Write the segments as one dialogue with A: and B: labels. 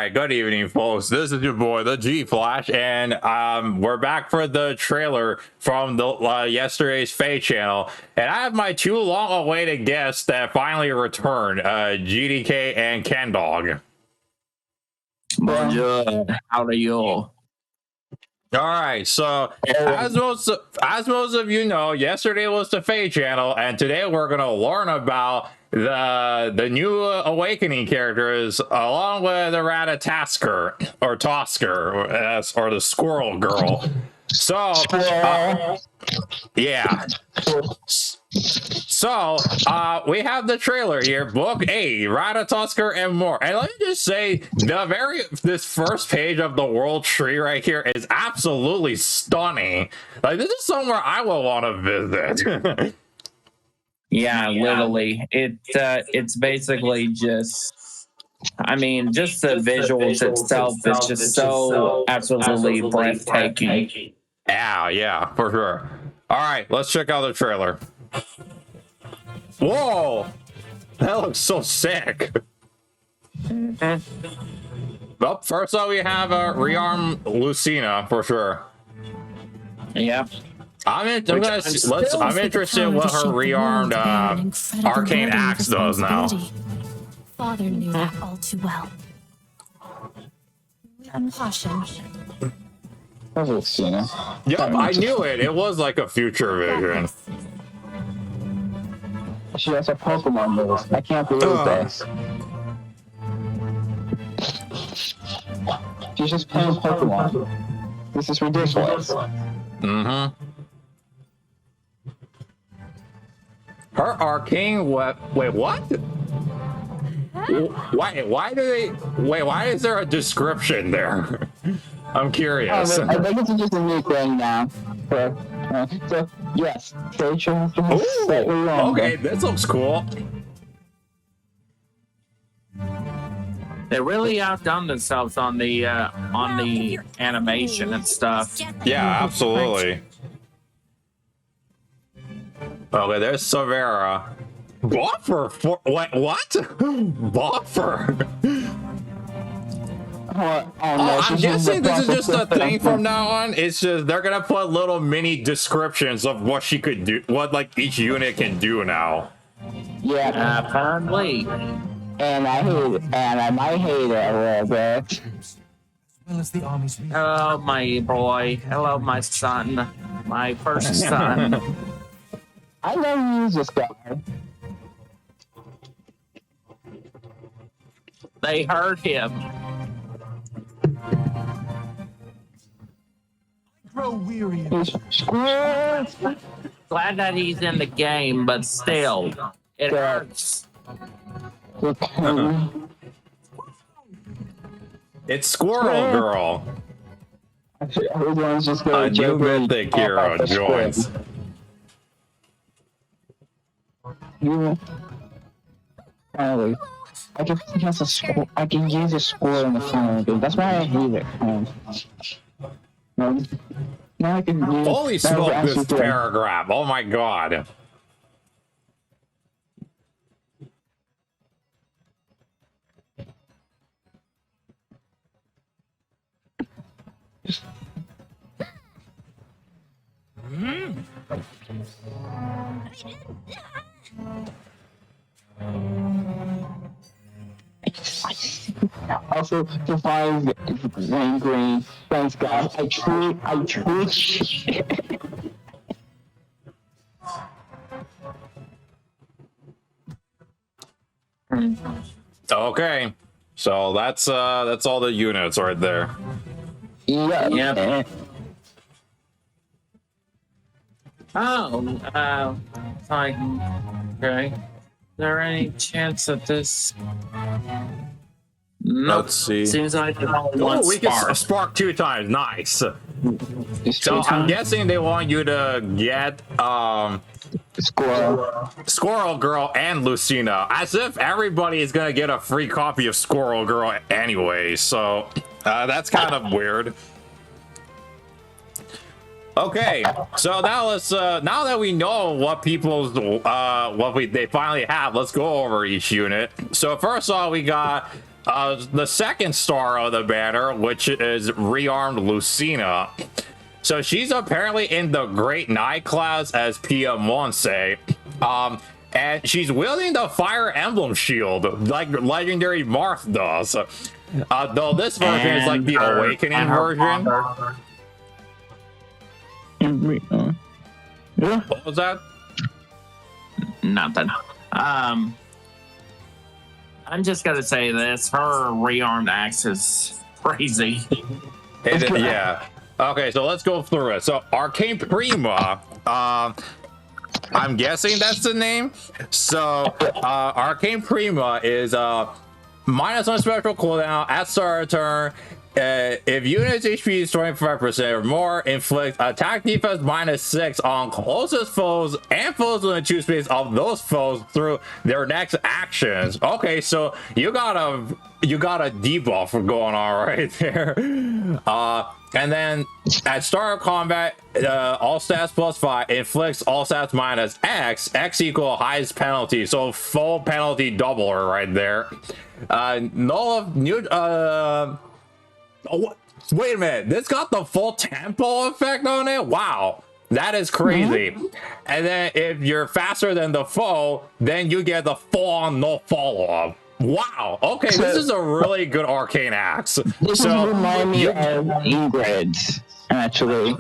A: right, good evening, folks. This is your boy, the G Flash, and we're back for the trailer from the yesterday's FEH channel. And I have my two long-awaited guests that finally returned, GDK and Kendog.
B: Bonjour. How are you?
A: All right, so as most of you know, yesterday was the FEH channel, and today we're gonna learn about the new awakening characters along with the Ratatoskr or Tosker or the Squirrel Girl. So yeah. So we have the trailer here, book 8, Ratatoskr and more. And let me just say, this first page of the world tree right here is absolutely stunning. Like, this is somewhere I will want to visit.
B: Yeah, literally. It's basically just, I mean, just the visuals itself is just so absolutely breathtaking.
A: Yeah, for sure. All right, let's check out the trailer. Whoa, that looks so sick. Well, first up we have Rearmed Lucina for sure.
B: Yeah.
A: I'm interested in what her rearmed arcane axe does now.
C: Father knew that all too well. Caution.
D: Lucina.
A: Yep, I knew it. It was like a future vision.
D: She has a Pokemon move. I can't believe this. She's just playing Pokemon. This is ridiculous.
A: Mm-hmm. Her arcane wait, what? Why is there a description there? I'm curious.
D: I think it's just a new thing now. So yes, Rachel has to be slightly longer.
A: Okay, this looks cool.
B: They really outdone themselves on the animation and stuff.
A: Yeah, absolutely. Okay, there's Severa. Buffer for what? Buffer. I'm guessing this is just a thing from now on. It's just they're gonna put little mini descriptions of what she could do, what like each unit can do now.
D: Yeah,
B: apparently.
D: And I might hate it a little bit.
B: Hello, my boy. Hello, my son. My first son.
D: I never use this guy.
B: They heard him.
E: Grow weary.
B: Glad that he's in the game, but still, it hurts.
A: It's Squirrel Girl.
D: Everyone's just
A: A new mythic hero joins.
D: Finally, I can use a squirrel in the phone. That's why I hate it. Now I can use.
A: Holy smoke! This paragraph. Oh my god.
D: Also, to find Green, thanks guys. I truly.
A: Okay, so that's all the units right there.
D: Yeah.
B: Yep. Oh, fine. Okay. Is there any chance that this? Nope.
A: Let's see.
B: Seems like they only want
A: we
B: spark.
A: can spark 2 times. Nice. So I'm guessing they want you to get Squirrel Girl and Lucina, as if everybody is gonna get a free copy of Squirrel Girl anyway. So that's kind of weird. Okay, so now let's now that we know what people's they finally have, let's go over each unit. So first off, we got the second star of the banner, which is Rearmed Lucina. So she's apparently in the Great Knight class, as PM1 say. And she's wielding the Fire Emblem shield, like Legendary Marth does. Though this version is like the Awakening version.
D: Yeah.
A: What was that?
B: Nothing. I'm just gonna say this: her rearmed axe is crazy.
A: Yeah. Okay, so let's go through it. So Arcane Prima, I'm guessing that's the name. So Arcane Prima is -1 special cooldown at start of turn. If unit's HP is 25% or more, inflict attack defense -6 on closest foes and foes within 2 space of those foes through their next actions. Okay, so you got a debuff going on right there. And then at start of combat, all stats +5 inflicts all stats -X. X equal highest penalty, so full penalty doubler right there. Oh, wait a minute, this got the full tempo effect on it? Wow, that is crazy. And then if you're faster than the foe, then you get the full-on no follow-up. Wow, okay, so, this is a really good arcane axe.
D: This remind me of Ingrid, actually.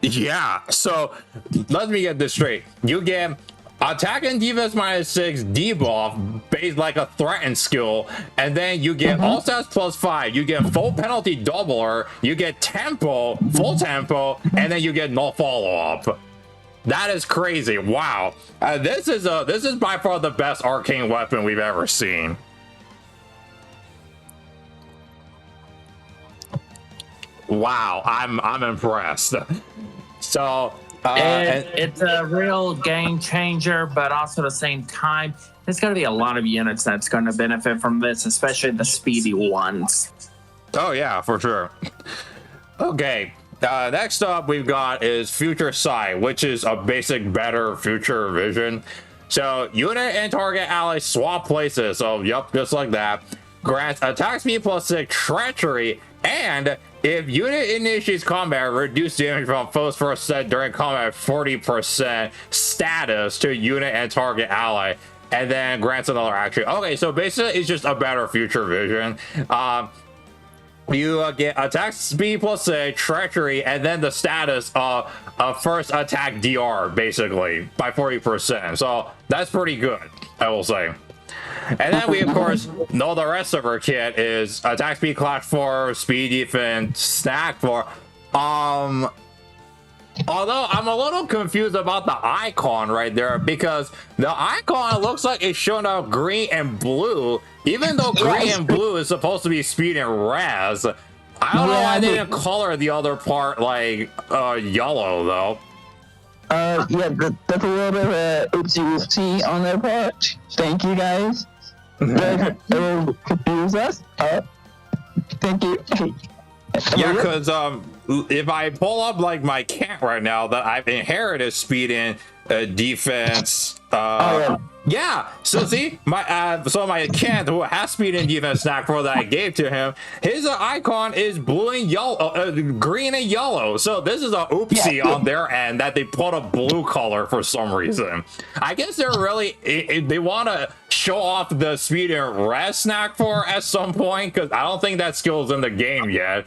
A: Yeah, so let me get this straight. You get attack and defense -6 debuff based like a threatened skill, and then you get all stats +5. You get full penalty doubler. You get tempo, full tempo, and then you get no follow up. That is crazy. Wow, this is by far the best arcane weapon we've ever seen. Wow, I'm impressed. So.
B: It's a real game changer, but also at the same time, there's going to be a lot of units that's going to benefit from this, especially the speedy ones.
A: Oh yeah, for sure. Okay, next up we've got is Future Sight, which is a basic better future vision. So unit and target allies swap places. So yep, just like that. Grants attack speed +6, treachery, and if unit initiates combat, reduce damage from foes first set during combat 40% status to unit and target ally, and then grants another action. Okay, so basically it's just a better future vision. You get attack speed +6, treachery, and then the status of first attack DR basically by 40%. So that's pretty good, I will say. And then we, of course, know the rest of her kit is attack speed class 4, speed defense, snack 4. Although I'm a little confused about the icon right there, because the icon looks like it's showing up green and blue, even though green and blue is supposed to be speed and res. I don't know why they didn't color the other part like yellow though.
D: Yeah, that's a little bit of oopsie on their part. Thank you, guys. It will confuse us. Thank you.
A: Yeah, because if I pull up like my cat right now that I've inherited speed and defense. Yeah, so see, my cat who has speed and defense snack for that I gave to him, his icon is blue and yellow, green and yellow. So this is a oopsie on their end that they put a blue color for some reason. I guess they're really they want to show off the speed and res snack for at some point, because I don't think that skill is in the game yet.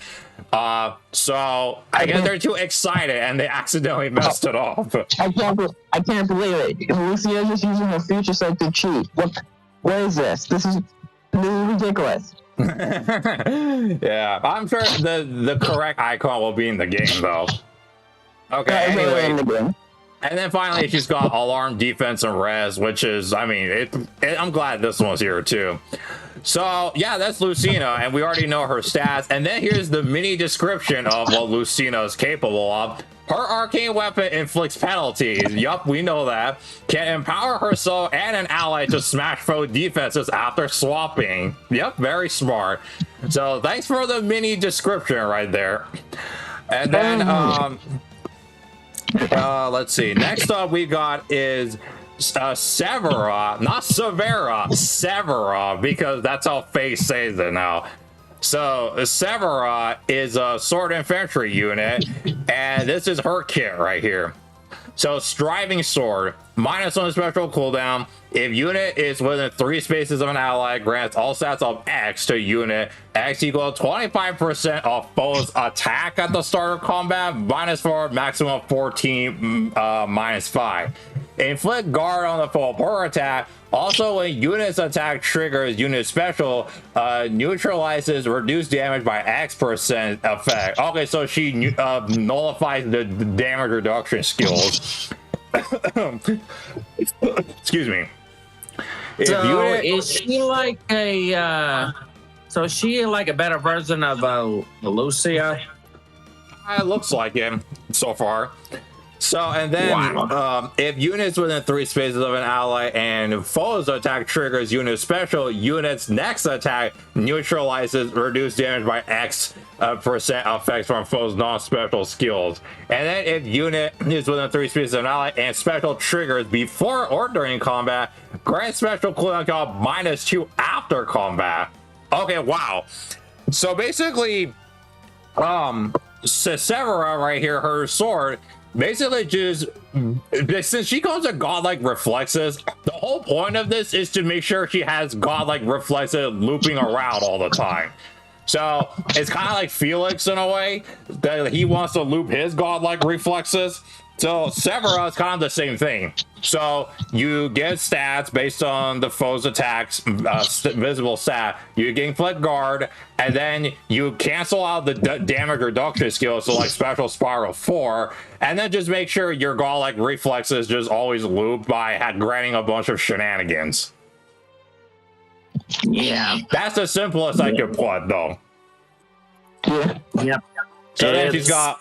A: So I guess they're too excited and they accidentally messed it up.
D: I can't believe it. Lucia's just using her future sight to cheat. What is this? This is ridiculous.
A: Yeah, I'm sure the correct icon will be in the game though. Okay, anyway. And then finally she's got alarm, defense, and res, which is, I mean, I'm glad this one's here too. So yeah, that's Lucina, and we already know her stats. And then here's the mini description of what Lucina is capable of. Her arcane weapon inflicts penalties. Yup, we know that. Can empower herself and an ally to smash foe defenses after swapping. Yep, very smart. So thanks for the mini description right there. And then let's see. Next up we got is Severa, not Severa, Severa, because that's how Faye says it now. So Severa is a sword infantry unit, and this is her kit right here. So striving sword, -1 special cooldown. If unit is within 3 spaces of an ally, grants all stats of X to unit. X equals 25% of foe's attack at the start of combat, -4, maximum 14, -5. Inflict guard on the foe per attack. Also, when unit's attack triggers unit special, neutralizes reduced damage by X% effect. Okay, so she nullifies the damage reduction skills. Excuse me.
B: So is she like a so is she like a better version of Lucia?
A: It looks like it so far. So, and then if units within 3 spaces of an ally and foe's attack triggers unit special, unit's next attack neutralizes reduced damage by X% effects from foe's non-special skills. And then if unit is within 3 spaces of an ally and special triggers before or during combat, grant special cooldown called -2 after combat. Okay, wow. So basically, Severa right here, her sword, basically just, since she goes to godlike reflexes, the whole point of this is to make sure she has godlike reflexes looping around all the time. So it's kind of like Felix in a way, that he wants to loop his godlike reflexes. So Severa is kind of the same thing. So you get stats based on the foe's attacks, visible stat. You get inflict guard, and then you cancel out the damage reduction skills, so like special spiral 4, and then just make sure your godlike reflexes just always loop by granting a bunch of shenanigans.
B: Yeah,
A: that's the simplest I could put, though.
B: Yep.
A: So then she's got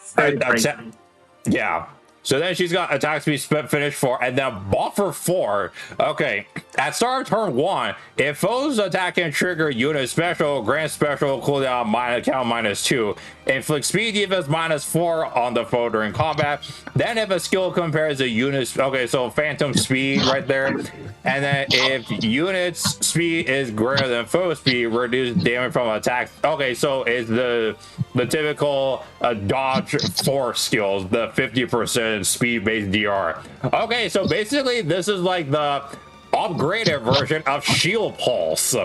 A: yeah. So then she's got attack speed finish 4 and then buffer 4. Okay, at start of turn 1, if foes attack and trigger unit special, grant special cooldown count -2. Inflict speed defense -4 on the foe during combat. Then if a skill compares a unit, okay, so phantom speed right there. And then if unit's speed is greater than foe speed, reduce damage from attack. Okay, so it's the typical dodge 4 skills, the 50% speed-based DR. Okay, so basically this is like the upgraded version of Shield Pulse.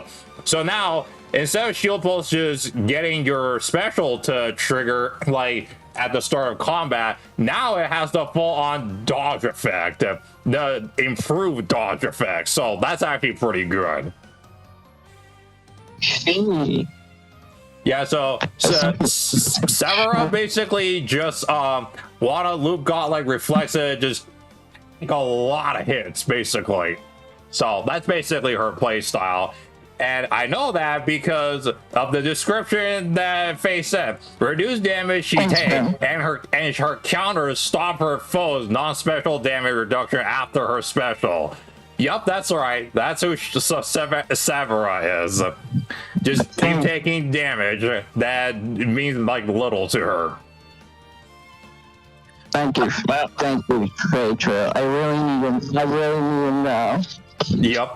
A: So now, instead of Shield Pulse just getting your special to trigger like at the start of combat, now it has the full-on dodge effect, the improved dodge effect. So that's actually pretty good. Yeah, so Severa basically just wanna loop godlike reflexes, just take a lot of hits basically. So that's basically her play style. And I know that because of the description that Faye said. Reduce damage she takes, and her counters stop her foe's non-special damage reduction after her special. Yup, that's right. That's who Severa is. Just keep taking damage. That means like little to her.
D: Thank you. Thank you, Rachel. I really need him now.
A: Yep.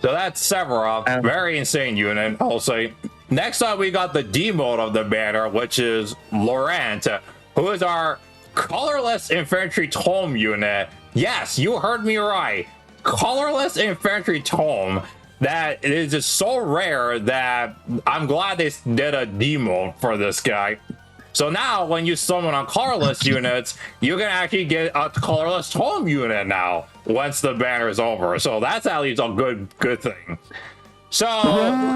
A: So that's Severa. Very insane unit, I'll say. Next up, we got the D mode of the banner, which is Laurent, who is our colorless infantry tome unit. Yes, you heard me right. Colorless infantry tome. That is just so rare that I'm glad they did a D mode for this guy. So now when you summon on colorless units, you can actually get a colorless tome unit now once the banner is over. So that's at least a good thing. So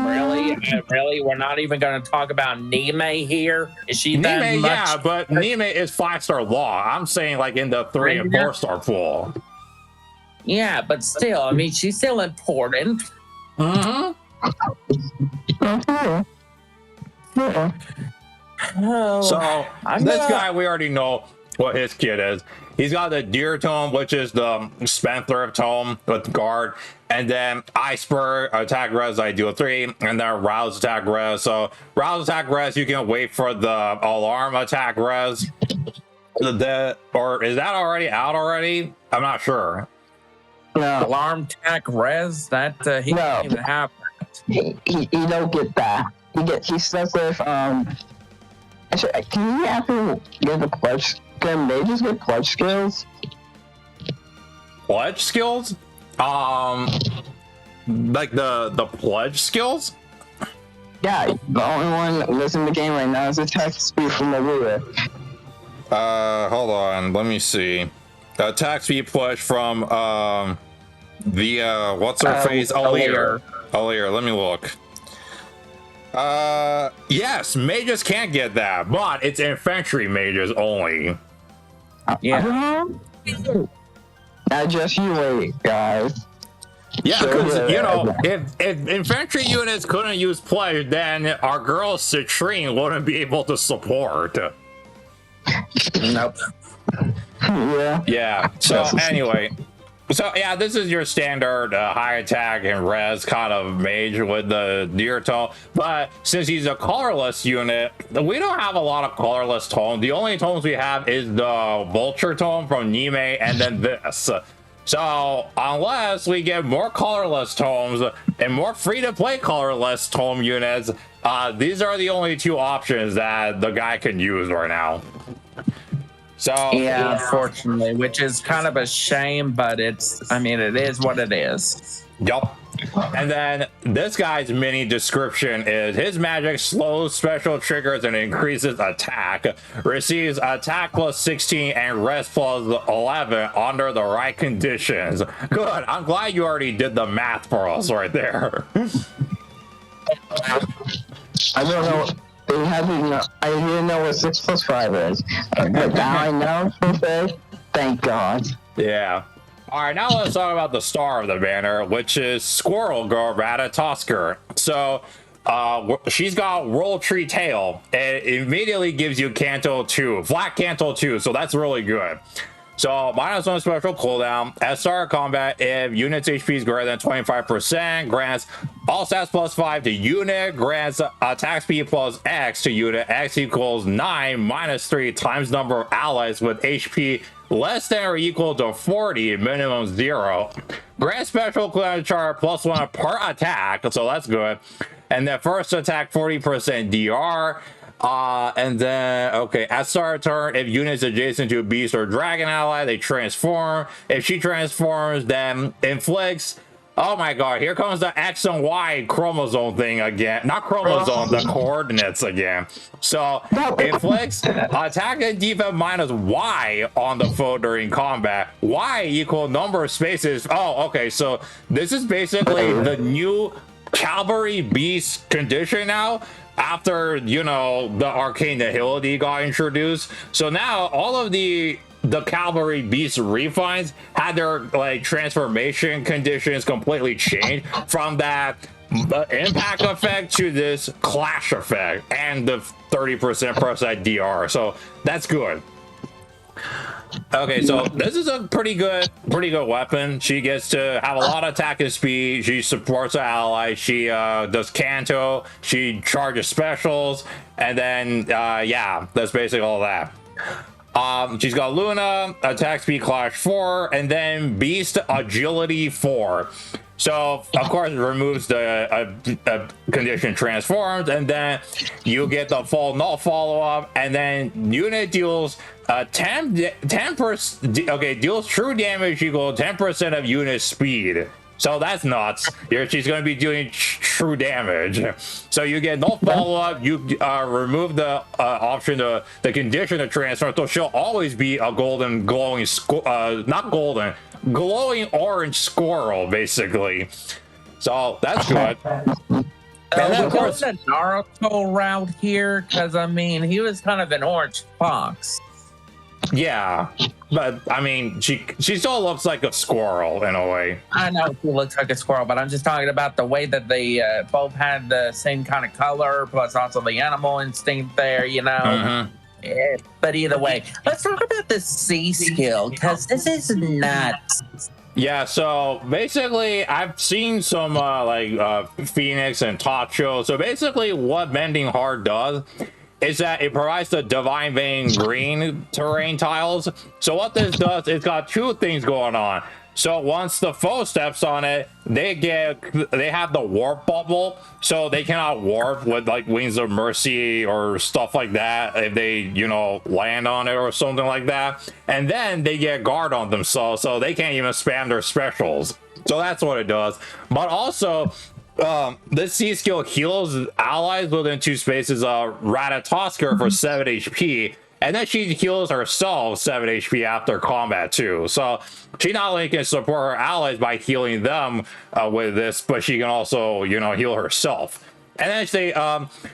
B: really, we're not even going to talk about Nime here. Is she that
A: Nime?
B: much?
A: Yeah, but Nime is 5-star law. I'm saying like in the 3 and 4-star pool.
B: Yeah, but still, I mean, she's still important.
A: Mm-hmm. So this guy, we already know what his kit is. He's got the Deer Tome, which is the Spendthrift Tome with guard, and then Iceberg attack res I do 3, and then Rouse attack res. So Rouse attack res, you can wait for the Alarm attack res. Or is that already out already? I'm not sure.
D: No,
B: Alarm tech res, that he
D: No.
B: can't even have that.
D: he don't get that. He's stuck with Actually, can you actually get the pledge? Can mages get pledge skills?
A: Pledge skills? Like the pledge skills?
D: Yeah, the only one that's in the game right now is attack speed from the ruler.
A: Hold on, let me see. Attack speed pledge from the what's her face? Alear. Let me look. Yes, mages can't get that, but it's infantry mages only.
B: Yeah.
D: Now just you wait, guys.
A: Yeah, because you know, if infantry units couldn't use pledge, then our girl Citrine wouldn't be able to support.
B: Nope.
D: Yeah.
A: Yeah. So anyway, so yeah, this is your standard high attack and res kind of mage with the deer tone. But since he's a colorless unit, we don't have a lot of colorless tones. The only tones we have is the vulture tone from Nime, and then this. So unless we get more colorless tomes and more free-to-play colorless tome units, these are the only two options that the guy can use right now. So
B: Yeah, unfortunately, which is kind of a shame, but it is what it is.
A: yup. And then this guy's mini description is his magic slows special triggers and increases attack, receives attack plus 16 and res plus 11 under the right conditions. Good, I'm glad you already did the math for us right there.
D: I don't know. I didn't know what 6 plus 5 is. But now I know for fact. Thank God.
A: Yeah. All right, now let's talk about the star of the banner, which is Squirrel Girl Ratatoskr. So, she's got Roll Tree Tail. It immediately gives you Canto 2, flat Canto 2, so that's really good. So, -1 special cooldown. At start of combat, if unit's HP is greater than 25%, grants all stats plus 5 to unit, grants attack speed plus X to unit. X equals 9 minus 3 times number of allies with HP less than or equal to 40, minimum 0. Grant special cooldown chart plus 1 per attack, so that's good. And then first attack 40% DR. And then, okay, at start of turn, if units adjacent to a beast or dragon ally, they transform. If she transforms, then inflicts. Oh my god, here comes the X and Y chromosome thing again. Not chromosome, the coordinates again. So, inflicts attack and defense minus Y on the foe during combat. Y equal number of spaces. Oh, okay, so this is basically the new cavalry beast condition now. After, you know, the arcane nihility got introduced, so now all of the cavalry beast refines had their like transformation conditions completely changed from that impact effect to this clash effect and the 30% % DR. So that's good. Okay, so this is a pretty good weapon. She gets to have a lot of attack and speed. She supports her ally. She does Canto. She charges specials, and then yeah, that's basically all that. She's got Luna, attack speed clash 4, and then beast agility 4. So of course it removes the condition transforms, and then you get the full null follow-up, and then unit deals 10%. Okay, deals true damage equal 10% of unit speed. So that's nuts. She's going to be doing true damage. So you get no follow-up. You remove the option, the condition to transform. So she'll always be a golden glowing, not golden, glowing orange squirrel, basically. So that's good. And then, of course,
B: the Naruto route here, because I mean, he was kind of an orange fox.
A: Yeah, but I mean, she still looks like a squirrel in a way.
B: I know he looks like a squirrel, but I'm just talking about the way that they both had the same kind of color, plus also the animal instinct there, you know.
A: Mm-hmm.
B: Yeah, but either way, let's talk about the C skill, because this is nuts.
A: Yeah, so basically, I've seen some Phoenix and Tacho. So basically, what Mending Heart does is that it provides the Divine Vein green terrain tiles. So what this does, it's got two things going on. So once the foe steps on it, they have the warp bubble, so they cannot warp with like Wings of Mercy or stuff like that if they, land on it or something like that. And then they get guard on themselves, so they can't even spam their specials. So that's what it does. But also, this C skill heals allies within 2 spaces of Ratatoskr for 7 HP. And then she heals herself 7 HP after combat too. So she not only can support her allies by healing them with this, but she can also, heal herself. And then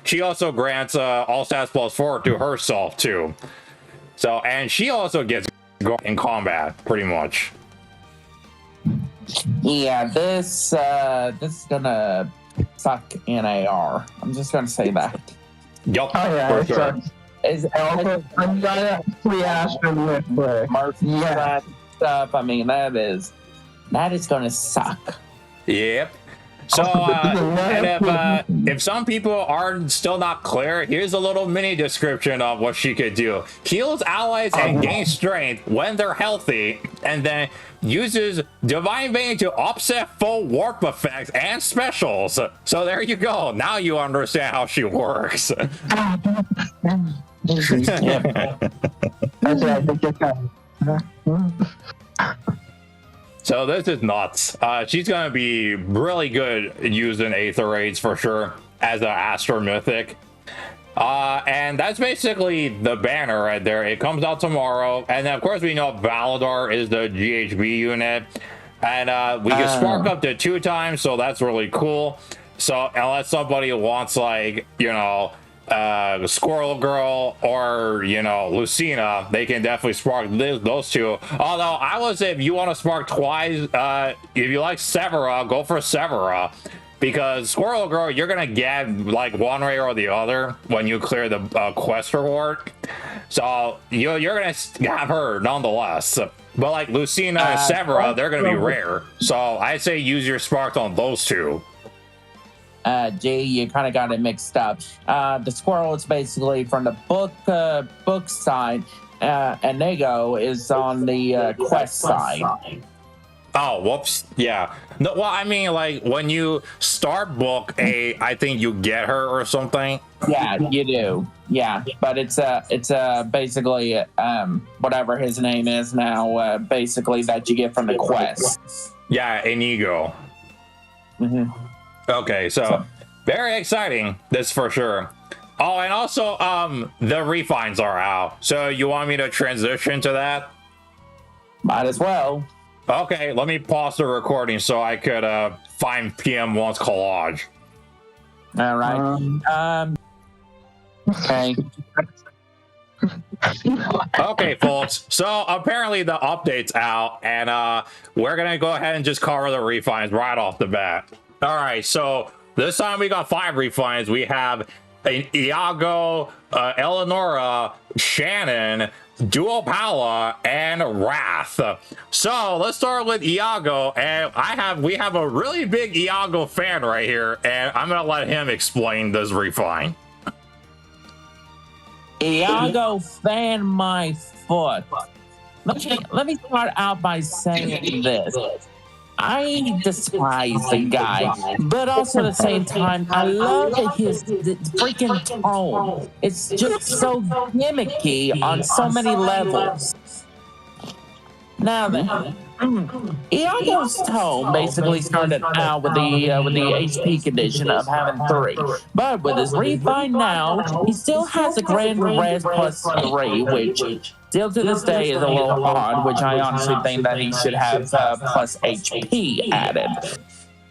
A: she also grants all stats +4 to herself too. So, and she also gets in combat pretty much.
B: Yeah, this is gonna suck in AR. I'm just gonna say that.
A: Yup,
D: Oh yeah,
A: for
D: it
A: sure.
D: sucks. I'm gonna free Astro with
B: That stuff. I mean, that is gonna suck.
A: Yep. So, and if some people are still not clear, here's a little mini description of what she could do. Heals allies and gains strength when they're healthy, and then uses Divine Vein to offset full warp effects and specials. So there you go. Now you understand how she works. So this is nuts. She's gonna be really good using Aether Raids for sure as an Astro Mythic. And that's basically the banner right there. It comes out tomorrow, and then of course we know Validar is the GHB unit, and we can spark up to 2 times, so that's really cool. So unless somebody wants like Squirrel Girl or Lucina, they can definitely spark those 2. Although I would say if you want to spark twice, if you like Severa, go for Severa, because Squirrel Girl, you're gonna get like one way or the other when you clear the quest reward, so you're gonna have her nonetheless. But like Lucina and Severa, they're gonna be rare, so I say use your sparks on those 2.
B: Jay, you kind of got it mixed up. The squirrel is basically from the book side, and Inigo is on the quest side.
A: Oh, whoops. Yeah. No, well, I mean, like when you start book I think you get her or something.
B: Yeah, you do. Yeah, but it's basically whatever his name is now. Basically that you get from the quest.
A: Yeah, Inigo.
B: Mm-hmm.
A: Okay, so very exciting, this for sure. Oh, and also the refines are out, so you want me to transition to that?
B: Might as well.
A: Okay, let me pause the recording so I could find PM1's collage.
B: All right. Okay.
A: Okay, folks, so apparently the update's out, and we're gonna go ahead and just cover the refines right off the bat. All right, so this time we got 5 refines. We have Iago, Eleonora, Shannon, Duopala, and Wrath. So let's start with Iago, and we have a really big Iago fan right here, and I'm gonna let him explain this refine.
B: Iago fan my foot. Let me start out by saying this. I despise the guy, but also at the same time, I love his freaking tone. It's just so gimmicky on so many levels. Now then, Iago's tone basically started out with the HP condition of having 3, but with his refine now, he still has a grand res +3, which still to this day is a little odd, which I honestly think that he should have plus HP added.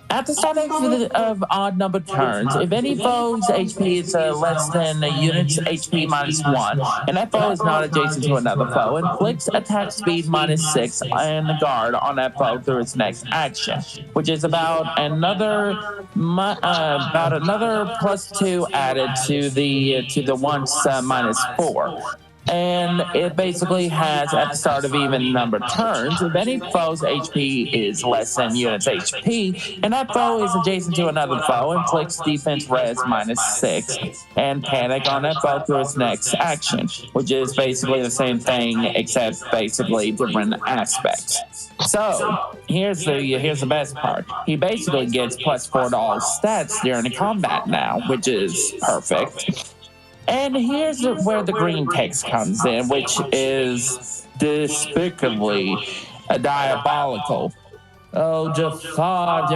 B: At the start of odd number turns, if any foe's HP is less than a unit's HP -1, and that foe is not adjacent to another foe, inflicts attack speed -6 and the guard on that foe through its next action, which is about another +2 added to the once -4. And it basically has, at the start of even number turns, if any foe's HP is less than unit's HP, and that foe is adjacent to another foe, inflicts defense res -6, and panic on that foe through its next action, which is basically the same thing, except basically different aspects. So here's the best part. He basically gets +4 to all stats during the combat now, which is perfect. And here's where the green text comes in, which is despicably diabolical. Oh, Jafar,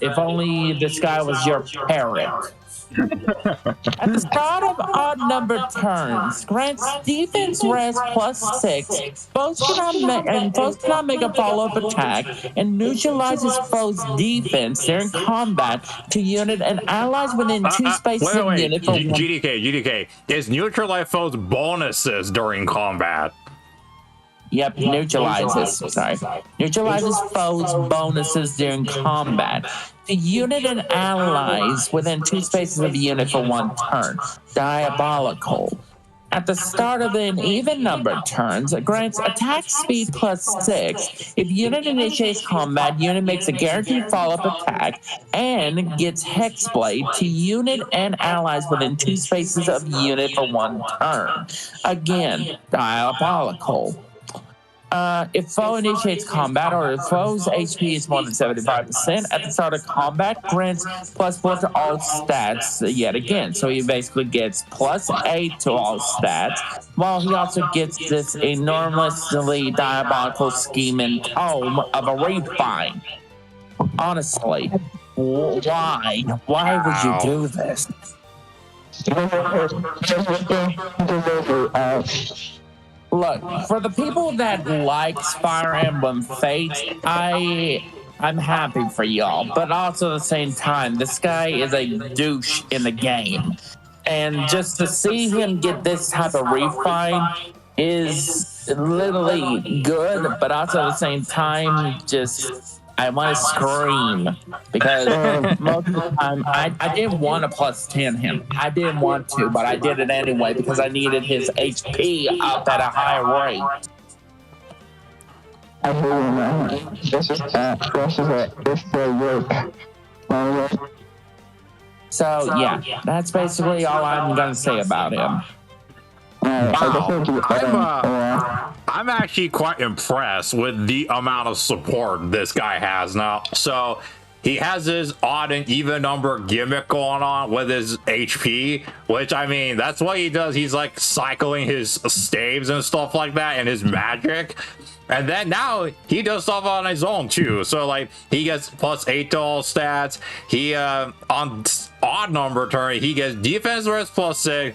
B: if only this guy was your parent. At the start of odd number turns, grants defense res +6. Foes cannot make a follow-up attack, and neutralizes foes' defense during combat to unit and allies within 2 spaces of unit.
A: GDK. Is neutralize foes bonuses during combat?
B: Yep, neutralizes foes' bonuses during combat. The unit and allies within 2 spaces of a unit for 1 turn. Diabolical. At the start of an even number turns, it grants attack speed +6. If unit initiates combat, unit makes a guaranteed follow-up attack and gets Hexblade to unit and allies within 2 spaces of unit for 1 turn. Again, diabolical. If foe initiates combat or if foe's HP is more than 75% at the start of combat, grants +4 to all stats yet again. So he basically gets +8 to all stats, while he also gets this enormously diabolical scheming tome of a refine. Honestly, why? Why would you do this? Look, for the people that likes Fire Emblem Fates, I'm happy for y'all, but also at the same time, this guy is a douche in the game. And just to see him get this type of refine is literally good, but also at the same time, just I want to scream because most of the time I didn't want to +10 him. I didn't want to, but I did it anyway because I needed his HP up at a high rate.
D: I hear you, man. This is work.
B: So yeah, that's basically all I'm gonna say about him.
A: Wow. I'm actually quite impressed with the amount of support this guy has now. So he has his odd and even number gimmick going on with his HP, which I mean, that's what he does. He's like cycling his staves and stuff like that and his magic. And then now he does stuff on his own too. So like he gets +8 to all stats. He on odd number turn he gets defense res +6.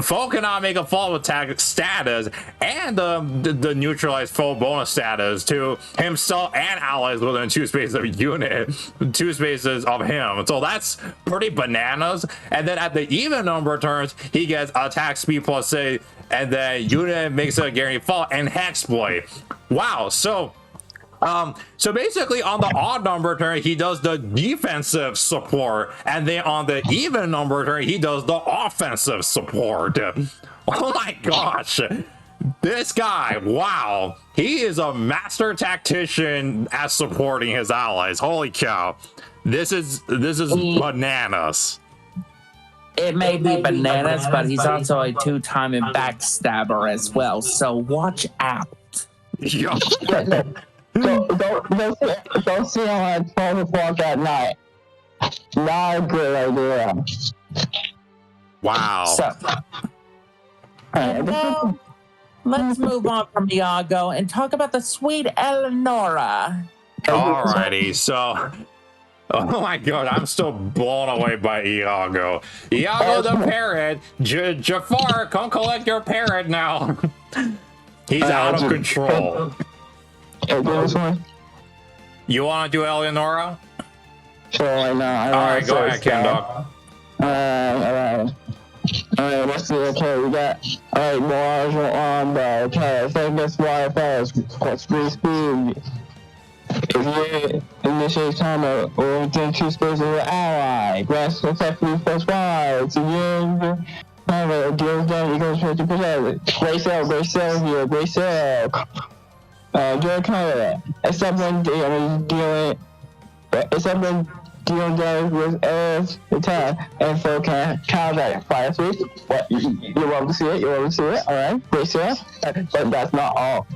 A: Foe cannot make a follow attack status and the neutralized foe bonus status to himself and allies within 2 spaces of unit, 2 spaces of him. So that's pretty bananas. And then at the even number turns he gets attack speed +6. And then unit makes a guaranteed fall and Hexblade. Wow. So basically on the odd number turn he does the defensive support, and then on the even number turn he does the offensive support. Oh my gosh, this guy, wow, he is a master tactician at supporting his allies. Holy cow, this is bananas.
B: It may be bananas, but he's also a 2-time backstabber as well, so watch out.
D: Don't see him at 12 o'clock at night. Not a good idea.
A: Wow.
B: So, let's move on from Iago and talk about the sweet Eleonora.
A: Alrighty, so oh my god, I'm still blown away by Iago. Iago the parrot. Jafar, come collect your parrot now. He's out of control. You want to do Eleonora?
D: Sure, why not?
A: Alright, go ahead, Ken Dog.
D: Alright, let's see. Okay, we got Mirage on the okay. I think that's why I thought speed. If you initiate combat or within 2 spaces of an ally, grants effectively +5 to However, deals damage equals 50%. Great sale here, great sale. During combat, except when dealing damage with Earth attack and full combat. Fire sweep. What you want to see it? Alright, great sale. But that's not all.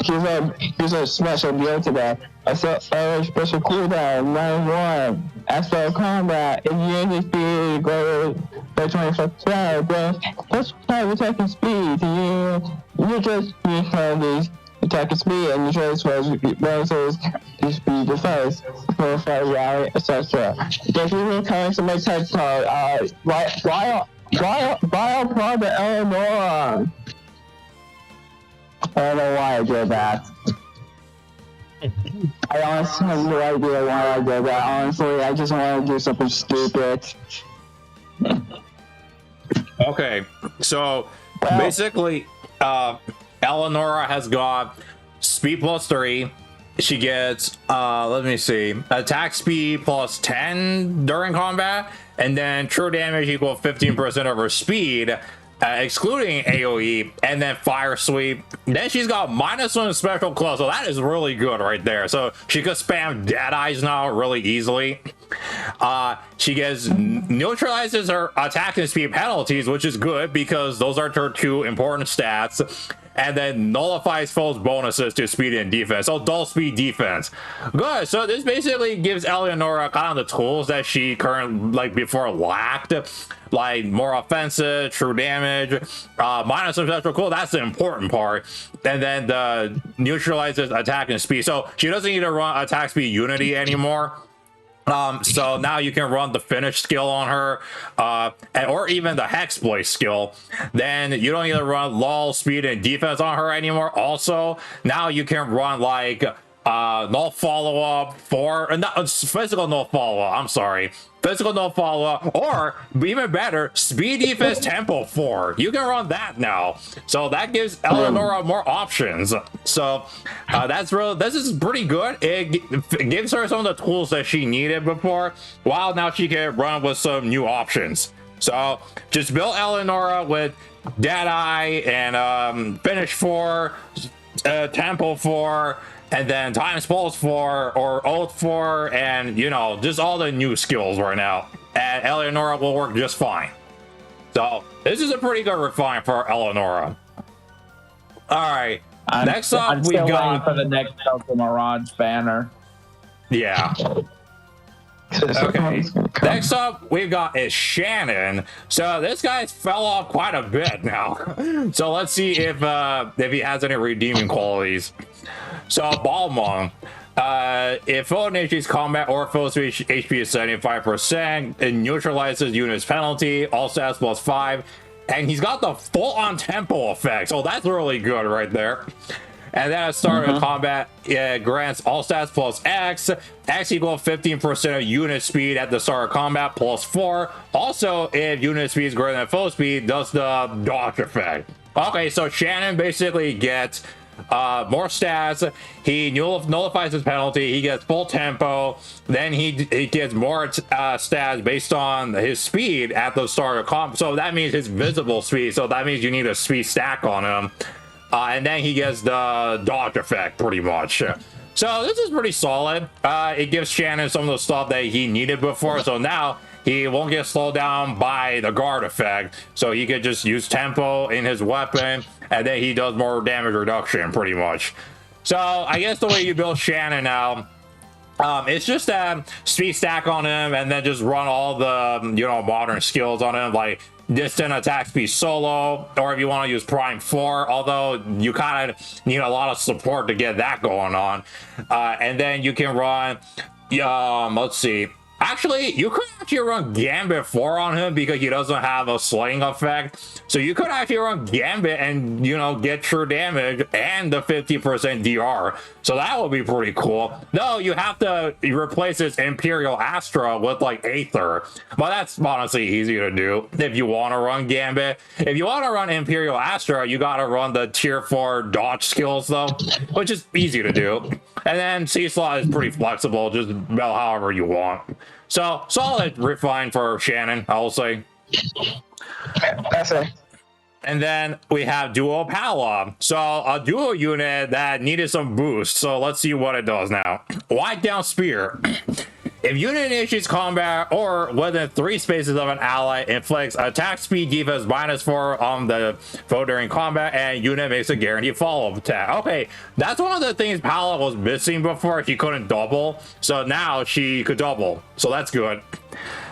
D: Here's a special deal today. A special cooldown, 9-1. As for combat, if you use speed greater than 25%, plus 5 attacking speed to you just use these attacking speed and you transfer bonuses to speed defense, for fire rally, etc. If you need time to make text code, why the Eleanor? I don't know why I did that. I honestly have no idea why I did that. Honestly, I just want to do something stupid.
A: Okay, so basically, Eleonora has got speed plus 3. She gets, let me see, attack speed plus 10 during combat, and then true damage equal 15% of her speed, excluding AoE, and then fire sweep. Then she's got -1 special claw, so that is really good right there. So she could spam Dead Eyes now really easily. She gets neutralizes her attack and speed penalties, which is good because those are her 2 important stats. And then nullifies foes bonuses to speed and defense. So dull speed defense. Good. So this basically gives Eleonora kind of the tools that she before lacked. Like more offensive, true damage, -1 special cool. That's the important part. And then the neutralizes attack and speed. So she doesn't need to run attack speed unity anymore. So now you can run the finish skill on her, or even the hexploit skill. Then you don't need to run lull, speed, and defense on her anymore. Also, now you can run like no follow-up physical no follow-up. I'm sorry. Physical no follow-up, or even better, speed defense tempo 4. You can run that now. So that gives Eleonora more options. So this is pretty good. It gives her some of the tools that she needed before, while now she can run with some new options. So just build Eleonora with Deadeye and finish 4, tempo 4, and then times pulse 4 or oath 4, and just all the new skills right now, and Eleonora will work just fine. So this is a pretty good refine for Eleonora. All right, next up we got
B: for the next Delta Mirage banner.
A: Yeah. Okay, next up we've got is Shannon. So this guy's fell off quite a bit now. So let's see if he has any redeeming qualities. So Balmung, if foe initiates combat or foe's HP is 75%, it neutralizes unit's penalty, all stats plus 5, and he's got the full on tempo effect. So that's really good right there. And then at the start of combat, it grants all stats plus X. X equals 15% of unit speed at the start of combat plus 4. Also, if unit speed is greater than foe speed, does the dodge effect. Okay, so Shannon basically gets more stats. He nullifies his penalty. He gets full tempo. Then he gets more stats based on his speed at the start of combat. So that means his visible speed. So that means you need a speed stack on him. And then he gets the dodge effect, pretty much. So this is pretty solid. It gives Shannon some of the stuff that he needed before. So now he won't get slowed down by the guard effect. So he could just use tempo in his weapon, and then he does more damage reduction, pretty much. So I guess the way you build Shannon now, it's just a speed stack on him, and then just run all the modern skills on him, like distant attack speed solo, or if you want to use prime 4, although you kind of need a lot of support to get that going on. And then you can run let's see, actually you could actually run Gambit 4 on him because he doesn't have a slaying effect. So you could actually run Gambit and get true damage and the 50% DR. So that would be pretty cool. No, you have to replace his Imperial Astra with like Aether, but that's honestly easy to do if you want to run Gambit. If you want to run Imperial Astra, you got to run the tier 4 dodge skills though, which is easy to do. And then C-Slot is pretty flexible, just build however you want. So solid refine for Shannon, I will say.
D: That's it.
A: And then we have Duo Pala. So a duo unit that needed some boost. So let's see what it does now. Wipe down Spear. If unit initiates combat or within 3 spaces of an ally, inflicts attack speed defense -4 on the foe during combat, and unit makes a guaranteed follow-up attack. Okay, that's one of the things Pala was missing before. She couldn't double, so now she could double. So that's good.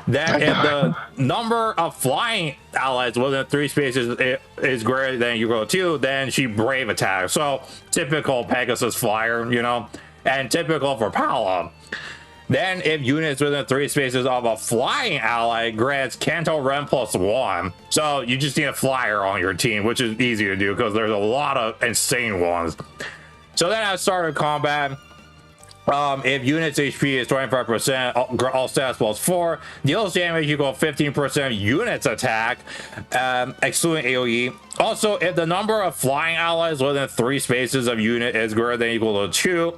A: Then if the number of flying allies within 3 spaces is greater than equal to 2, then she brave attacks. So typical Pegasus flyer, you know, and typical for Pala. Then if units within 3 spaces of a flying ally grants Canto Ren +1. So you just need a flyer on your team, which is easy to do because there's a lot of insane ones. So then at start of combat, if unit's HP is 25%, all stats +4, deals damage equal 15% unit's attack, excluding AoE. Also, if the number of flying allies within 3 spaces of unit is greater than equal to 2,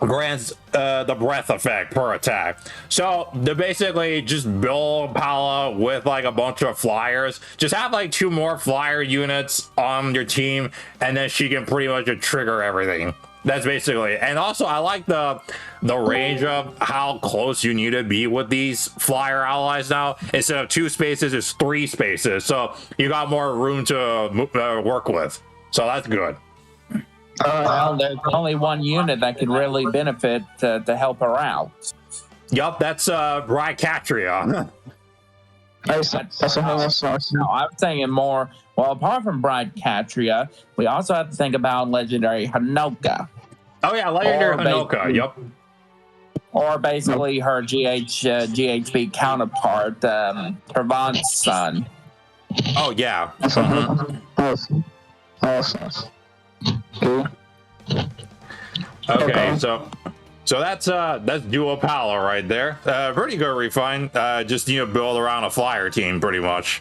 A: grants the breath effect per attack. So they basically just build Pala with like a bunch of flyers. Just have like 2 more flyer units on your team, and then she can pretty much trigger everything. That's basically it. And also I like the range of how close you need to be with these flyer allies now. Instead of 2 spaces, it's 3 spaces, so you got more room to work with. So that's good.
B: Well, there's only one unit that could really benefit to help her out.
A: Yup, that's Ratatoskr.
B: No, I'm saying more. Well, apart from Ratatoskr, we also have to think about legendary Hanoka.
A: Oh yeah, legendary Hanoka. Yup.
B: Or basically her GHB counterpart, Provence son.
A: Oh yeah. Okay, so that's Duo Pala right there. Pretty good refine. Just build around a flyer team pretty much.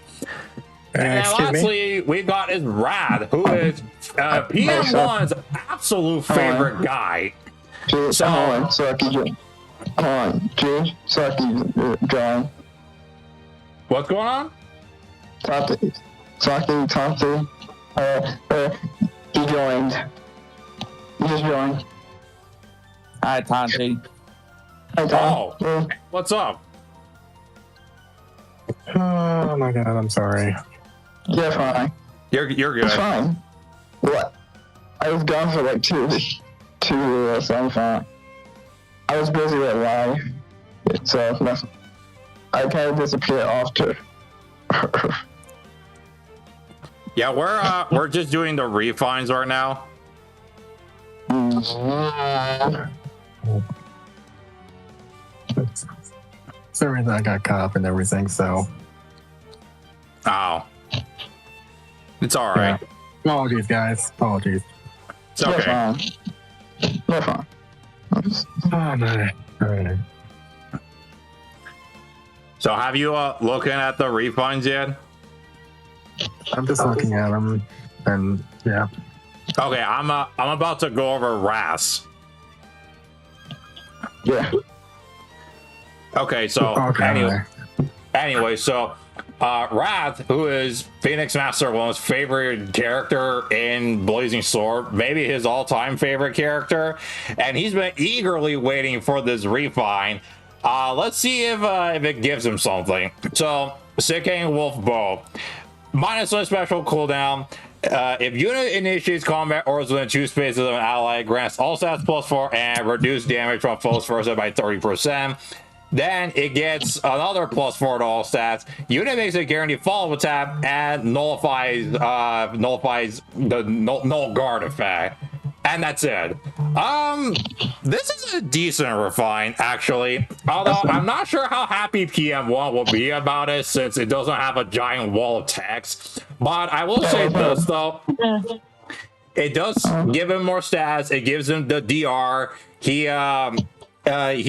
A: And lastly, we got is Rad, who is PM1's absolute favorite guy. So
D: I can join.
A: What's going on?
D: Talk to. He joined. He just joined.
B: Hi, Tanti.
D: Hi, Tom.
A: Oh, what's up?
E: Oh my god, I'm sorry.
D: You're fine.
A: You're good.
D: It's fine. What? I was gone for like 2 weeks, so I'm fine. I was busy with life, so I kind of disappeared after.
A: Yeah, we're just doing the refines right now.
E: Sorry that I got caught up in everything, so.
A: Oh. It's alright.
E: Yeah. Apologies, guys. Apologies.
A: It's okay.
D: You're fine.
E: Oh, no. Alright.
A: So have you looking at the refines yet?
E: I'm just looking at them, and yeah.
A: Okay, I'm about to go over Ras.
D: Yeah.
A: Okay, so anyway, so Wrath, who is Phoenix Master one's favorite character in Blazing Sword, maybe his all-time favorite character, and he's been eagerly waiting for this refine. Let's see if it gives him something. So, Sicking Wolf Bow. -1 special cooldown. If unit initiates combat or is within 2 spaces of an ally, grants all stats +4 and reduce damage from foes first by 30%. Then it gets another +4 to all stats. Unit makes a guaranteed follow-up attack and nullifies the null guard effect. And that's it. This is a decent refine, actually. Although I'm not sure how happy PM1 will be about it, since it doesn't have a giant wall of text. But I will say this, though. It does give him more stats. It gives him the DR. He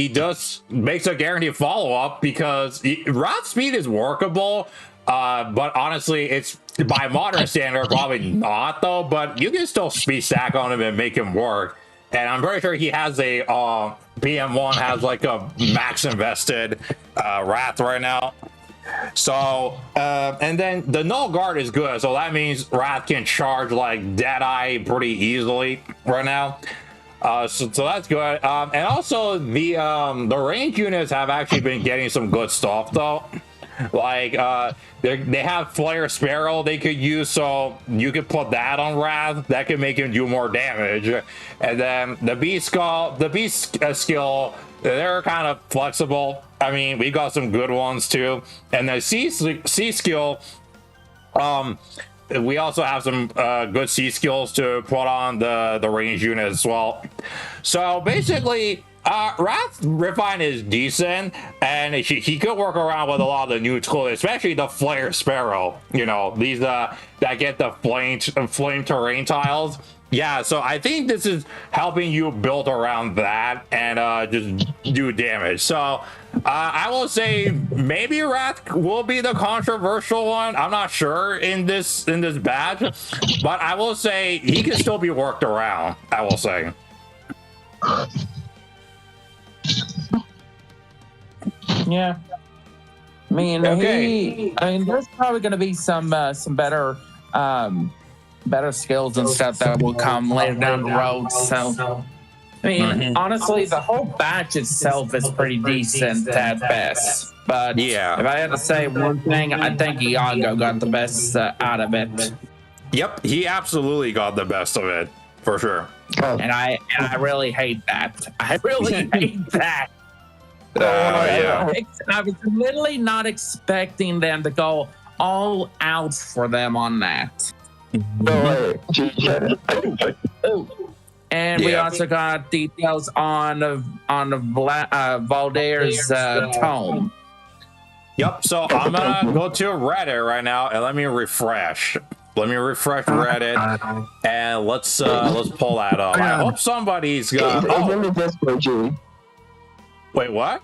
A: does makes a guaranteed follow-up because route speed is workable. But honestly, it's by modern standard probably not though, but you can still speed stack on him and make him work. And I'm pretty sure he has a PM1 has like a max invested Wrath right now. So, and then the null guard is good, so that means Wrath can charge like Deadeye pretty easily right now. So that's good. And also the range units have actually been getting some good stuff though. Like they have Flare Sparrow they could use, so you could put that on Wrath. That could make him do more damage. And then the Beast skill, they're kind of flexible. I mean, we got some good ones too. And the C skill, we also have some good C skills to put on the range unit as well. So basically, Wrath Refine is decent, and he could work around with a lot of the new tools, especially the Flare Sparrow. You know, these that get the flame terrain tiles. Yeah, so I think this is helping you build around that and just do damage. So I will say maybe Wrath will be the controversial one. I'm not sure in this batch, but I will say he can still be worked around. I will say.
B: Yeah. I mean,
A: okay.
B: There's probably going to be some better skills and stuff that will come later down the road. So, I mean, honestly, the whole batch itself is pretty decent at best. But yeah, if I had to say one thing, I think Inigo got the best out of it.
A: Yep, he absolutely got the best of it for sure.
B: And I really hate that. I really hate that.
A: Yeah.
B: I was literally not expecting them to go all out for them on that. And we also got details on Valdar's tome.
A: Yep. So I'm gonna go to Reddit right now and let me refresh. Let me refresh Reddit and let's pull that up. I hope somebody's got. Oh. Wait, what?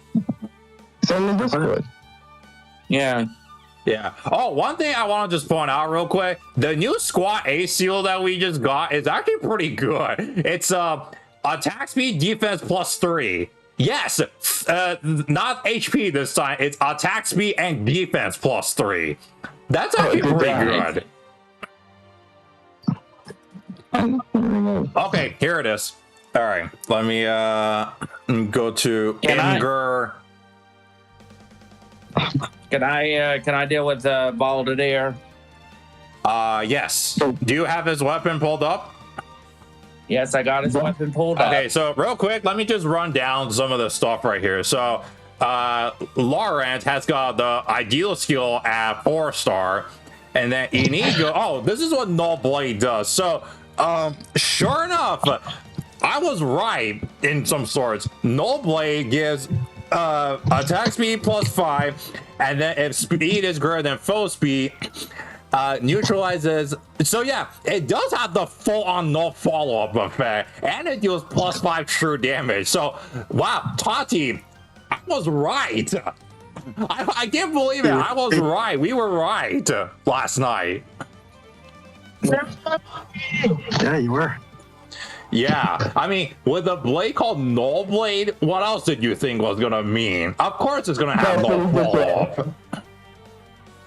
D: It's on the Discord.
B: Yeah.
A: Yeah. Oh, one thing I want to just point out real quick: the new Squat A seal that we just got is actually pretty good. It's attack speed, defense +3. Yes, not HP this time. It's attack speed and defense +3. That's actually pretty good. Okay, here it is. All right, let me go to Imgur.
B: Can I deal with Valdir?
A: Yes. Do you have his weapon pulled up?
B: Yes, I got his weapon pulled up.
A: Okay, so real quick, let me just run down some of the stuff right here. So Laurent has got the ideal skill at 4-star, and then Inigo. Oh, this is what Null Blade does. So sure enough, I was right in some sorts. Null Blade gives attack speed +5, and then if speed is greater than foe speed, neutralizes. So yeah, it does have the full-on null follow-up effect, and it deals +5 true damage. So wow, Tati, I was right. I can't believe it. I was right. We were right last night.
E: Yeah, you were.
A: Yeah, I mean, with a blade called Null Blade, what else did you think was gonna mean? Of course, it's gonna have null follow-up.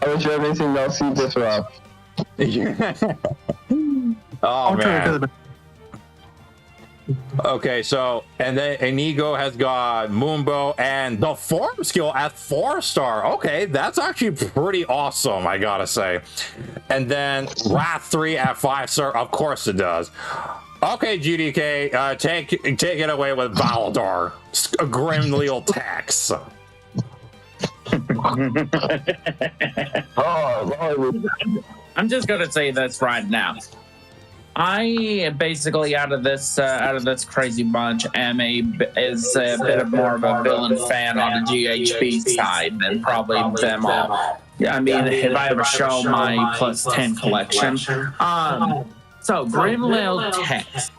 D: I was everything else you disrupt.
A: Oh man. Okay, so and then Inigo has got Moonbow and the form skill at 4-star. Okay, that's actually pretty awesome, I gotta say. And then Wrath 3 at 5-star. Of course it does. Okay, GDK, take it away with Validar, a grim little tax.
B: I'm just gonna say this right now. I basically out of this crazy bunch is a bit more of a villain fan on the GHB side than probably them all. I mean, if I ever show my +10 collection, so Grim Little Text.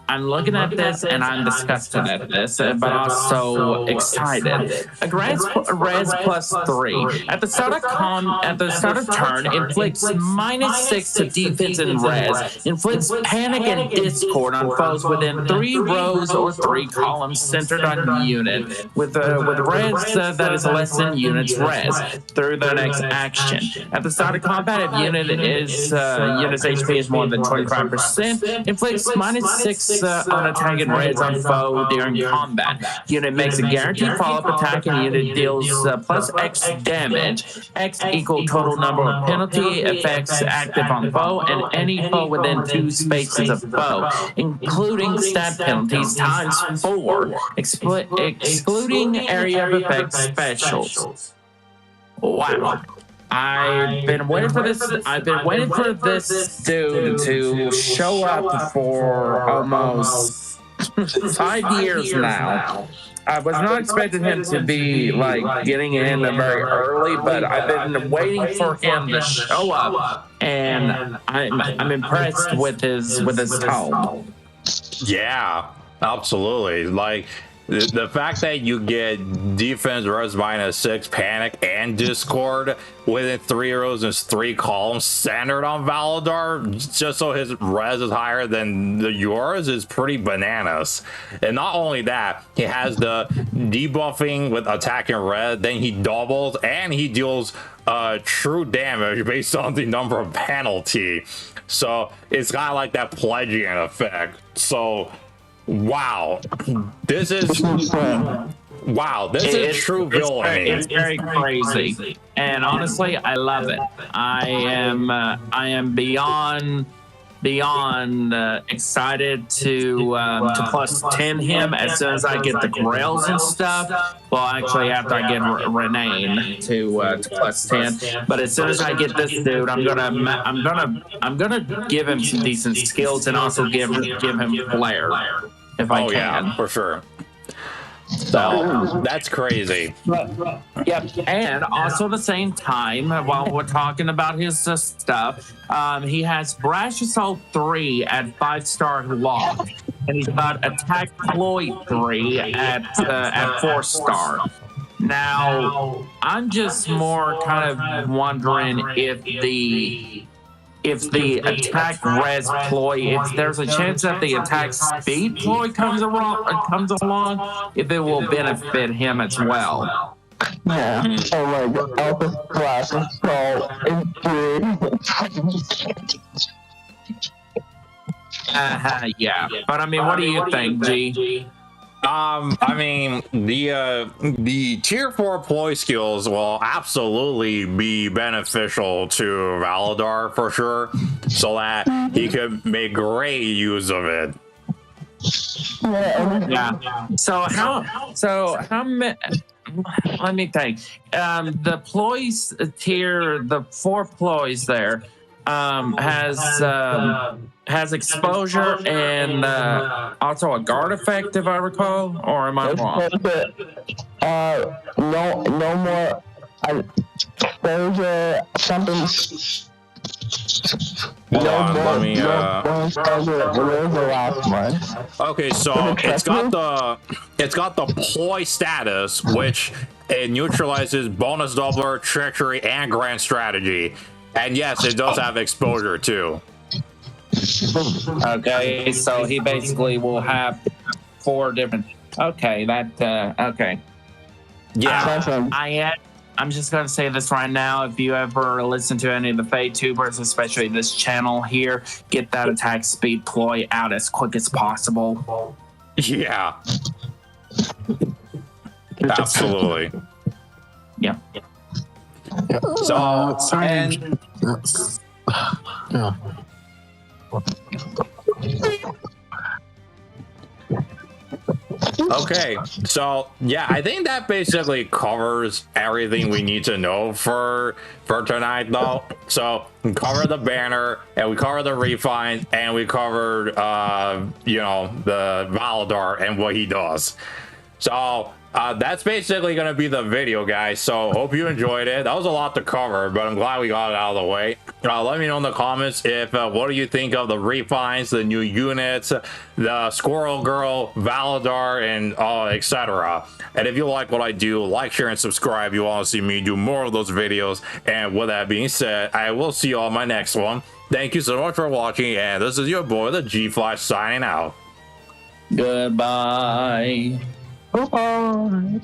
B: I'm looking at this and I'm disgusted at this, but also excited. A res +3 at the start of turn inflicts -6 to defense and res. Inflicts panic and discord on foes within 3 rows or 3 columns centered on unit with res that is less than unit's res through their next action. At the start of combat, if unit's HP is more than 25%, inflicts -6 on attack and res on foe during combat. Unit makes a guaranteed follow-up attack and unit deals plus X damage. X equal total number of penalty effects active on foe and any foe within 2 spaces of foe, including stat penalties times 4, excluding area of effect specials. Wow. I've been waiting for this dude to show up for almost 5 years now. I was not expecting him to be like getting in very early, but I've been waiting for him to show up, and I'm impressed with his tone.
A: Yeah, absolutely. Like the fact that you get defense res -6, panic, and discord within 3 rows and 3 columns centered on Validar, just so his res is higher than yours, is pretty bananas. And not only that, he has the debuffing with attack and res, then he doubles and he deals true damage based on the number of penalty. So it's kind of like that pledging effect. So wow, this is true villainy.
B: It's very crazy, and honestly, I love it. I am beyond excited to +10 him as soon as I get the grails and stuff. Well, actually, after I get Renee to +10, but as soon as I get this dude, I'm gonna give him some decent skills and also give him flair. If I can.
A: Yeah, for sure. So that's crazy.
B: Yep. And also at the same time, while we're talking about his stuff, he has Brash Assault 3 at 5-star lock, and he's got Attack Ploy 3 at 4-star. Now, I'm just more kind of wondering if the attack res ploy, if there's a chance that the attack speed ploy comes along, if it will benefit him as well.
D: Yeah. Oh my god. Alpha class install in 3.
B: Yeah. But I mean, what do you think, G?
A: I mean, the tier 4 ploy skills will absolutely be beneficial to Validar for sure, so that he could make great use of it.
B: Yeah. So how let me think. The ploys tier, the 4 ploys there, has exposure and also a guard effect, if I recall, or am I wrong?
D: No more exposure. Something.
A: Hold on, let me. Okay, so it's got the ploy status, which it neutralizes bonus doubler, treachery, and grand strategy. And yes, it does have exposure too.
B: Okay, so he basically will have 4 different. Okay, okay.
A: Yeah.
B: I'm just gonna say this right now. If you ever listen to any of the FEH tubers, especially this channel here, get that attack speed ploy out as quick as possible.
A: Yeah. Absolutely.
B: Yeah.
A: So, and
E: yeah.
A: okay, so yeah, I think that basically covers everything we need to know for tonight, though. So we covered the banner, and we covered the refine, and we covered the Validar and what he does. So that's basically going to be the video, guys. So hope you enjoyed it. That was a lot to cover, but I'm glad we got it out of the way. Let me know in the comments if what do you think of the refines, the new units, the Squirrel Girl, Validar, and etc. And if you like what I do, like, share, and subscribe. You want to see me do more of those videos. And with that being said, I will see you on my next one. Thank you so much for watching, and this is your boy, the G-Flash, signing out.
B: Goodbye.
D: Goodbye.